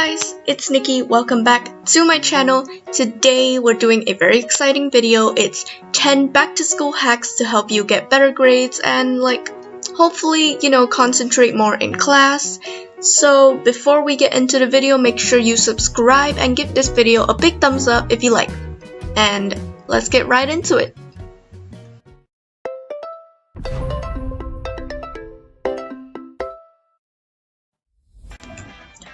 guys, it's Nikki. Welcome back to my channel. Today we're doing a very exciting video. It's 10 back to school hacks to help you get better grades and hopefully, concentrate more in class. So before we get into the video, make sure you subscribe and give this video a big thumbs up if you like. And let's get right into it.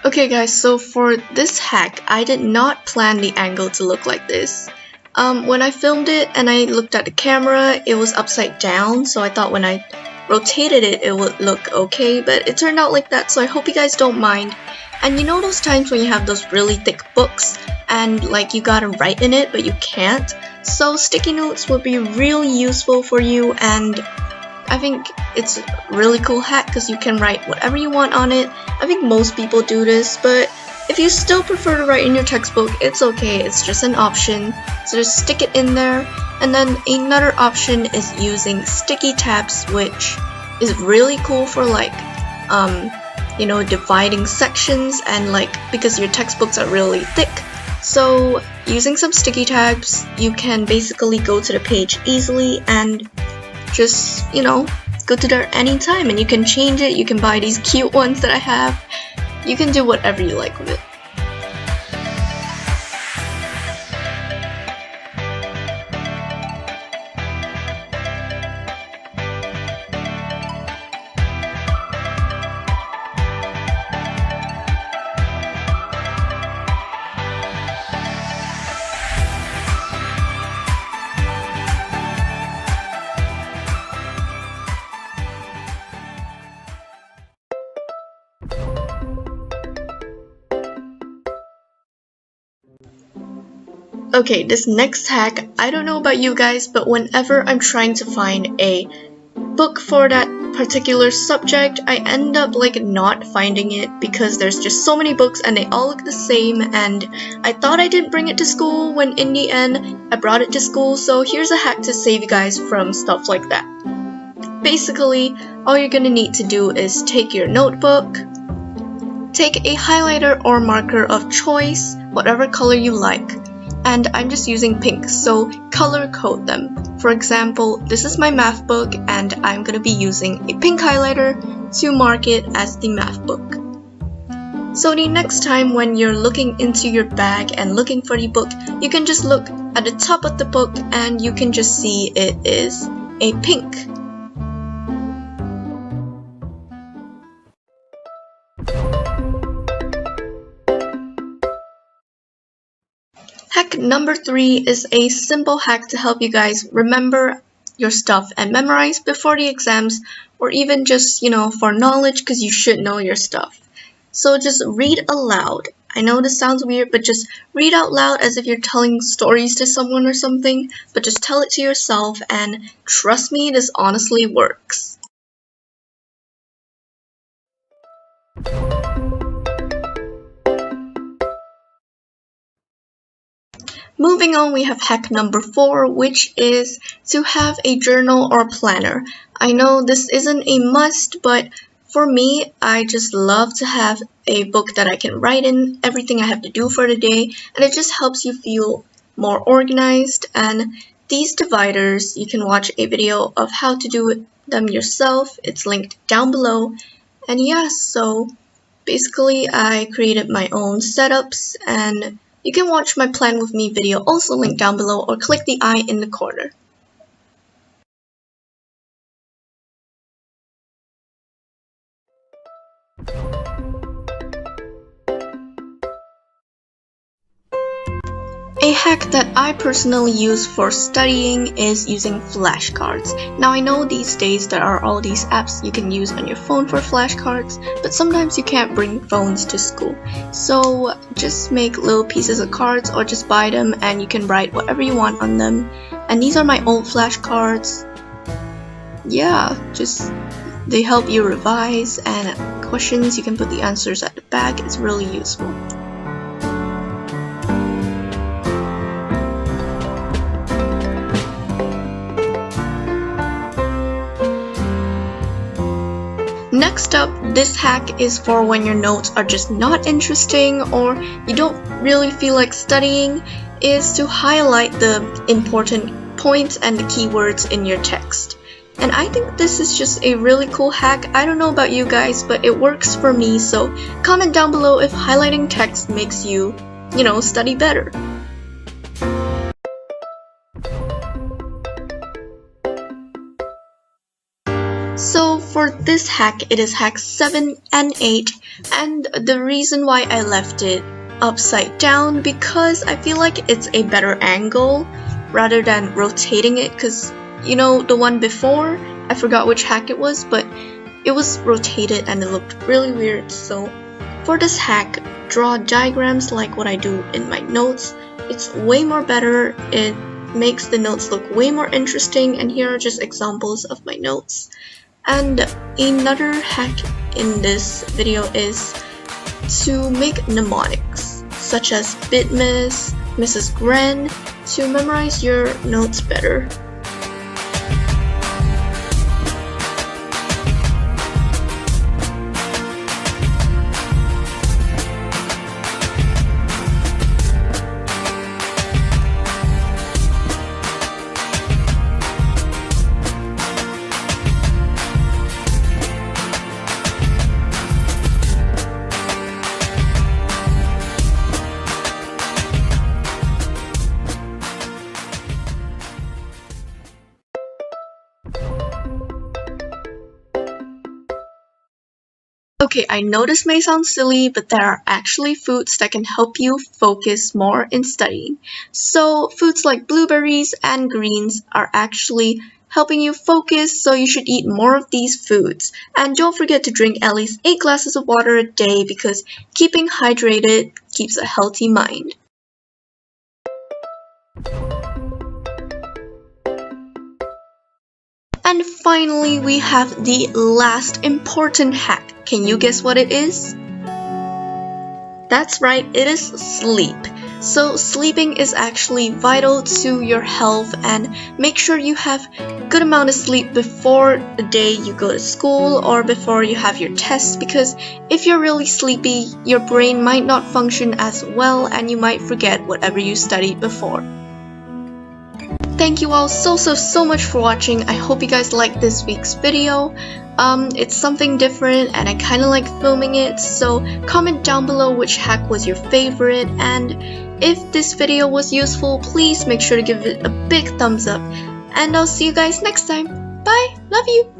Okay guys, so for this hack, I did not plan the angle to look like this. When I filmed it and I looked at the camera, it was upside down, so I thought when I rotated it, it would look okay, but it turned out like that, so I hope you guys don't mind. And you know those times when you have those really thick books and you gotta write in it, but you can't? So sticky notes would be really useful for you, and I think it's a really cool hack because you can write whatever you want on it. I think most people do this, but if you still prefer to write in your textbook, it's okay, it's just an option. So just stick it in there. And then another option is using sticky tabs, which is really cool for dividing sections and because your textbooks are really thick. So using some sticky tabs, you can basically go to the page easily and just, go to there anytime, and you can change it. You can buy these cute ones that I have. You can do whatever you like with it. Okay, this next hack, I don't know about you guys, but whenever I'm trying to find a book for that particular subject, I end up not finding it because there's just so many books and they all look the same, and I thought I didn't bring it to school when in the end I brought it to school. So here's a hack to save you guys from stuff like that. Basically, all you're gonna need to do is take your notebook, take a highlighter or marker of choice, whatever color you like. And I'm just using pink, so color code them. For example, this is my math book and I'm going to be using a pink highlighter to mark it as the math book. So the next time when you're looking into your bag and looking for the book, you can just look at the top of the book and you can just see it is a pink. Hack number 3 is a simple hack to help you guys remember your stuff and memorize before the exams, or even just, for knowledge, because you should know your stuff. So just read aloud. I know this sounds weird, but just read out loud as if you're telling stories to someone or something, but just tell it to yourself, and trust me, this honestly works. Moving on, we have hack number 4, which is to have a journal or planner. I know this isn't a must, but for me, I just love to have a book that I can write in everything I have to do for the day, and it just helps you feel more organized. And these dividers, you can watch a video of how to do them yourself. It's linked down below. And yeah, so basically I created my own setups, and you can watch my plan with me video, also linked down below, or click the I in the corner. A hack that I personally use for studying is using flashcards. Now I know these days there are all these apps you can use on your phone for flashcards, but sometimes you can't bring phones to school. So just make little pieces of cards or just buy them and you can write whatever you want on them. And these are my old flashcards. Yeah, they help you revise, and questions you can put the answers at the back. It's really useful. Next up, this hack is for when your notes are just not interesting or you don't really feel like studying, is to highlight the important points and the keywords in your text. And I think this is just a really cool hack. I don't know about you guys, but it works for me, so comment down below if highlighting text makes you, study better. So for this hack, it is hack 7 and 8, and the reason why I left it upside down because I feel like it's a better angle rather than rotating it, because the one before, I forgot which hack it was, but it was rotated and it looked really weird. So for this hack, draw diagrams like what I do in my notes. It's way more better, it makes the notes look way more interesting, and here are just examples of my notes. And another hack in this video is to make mnemonics, such as Bitmiss, Mrs. Gren, to memorize your notes better. Okay, I know this may sound silly, but there are actually foods that can help you focus more in studying. So foods like blueberries and greens are actually helping you focus, so you should eat more of these foods. And don't forget to drink at least 8 glasses of water a day because keeping hydrated keeps a healthy mind. And finally, we have the last important hack. Can you guess what it is? That's right, it is sleep. So sleeping is actually vital to your health, and make sure you have good amount of sleep before the day you go to school or before you have your test, because if you're really sleepy, your brain might not function as well and you might forget whatever you studied before. Thank you all so much for watching. I hope you guys liked this week's video. It's something different and I kind of like filming it, so comment down below which hack was your favorite, and if this video was useful, please make sure to give it a big thumbs up, and I'll see you guys next time. Bye! Love you!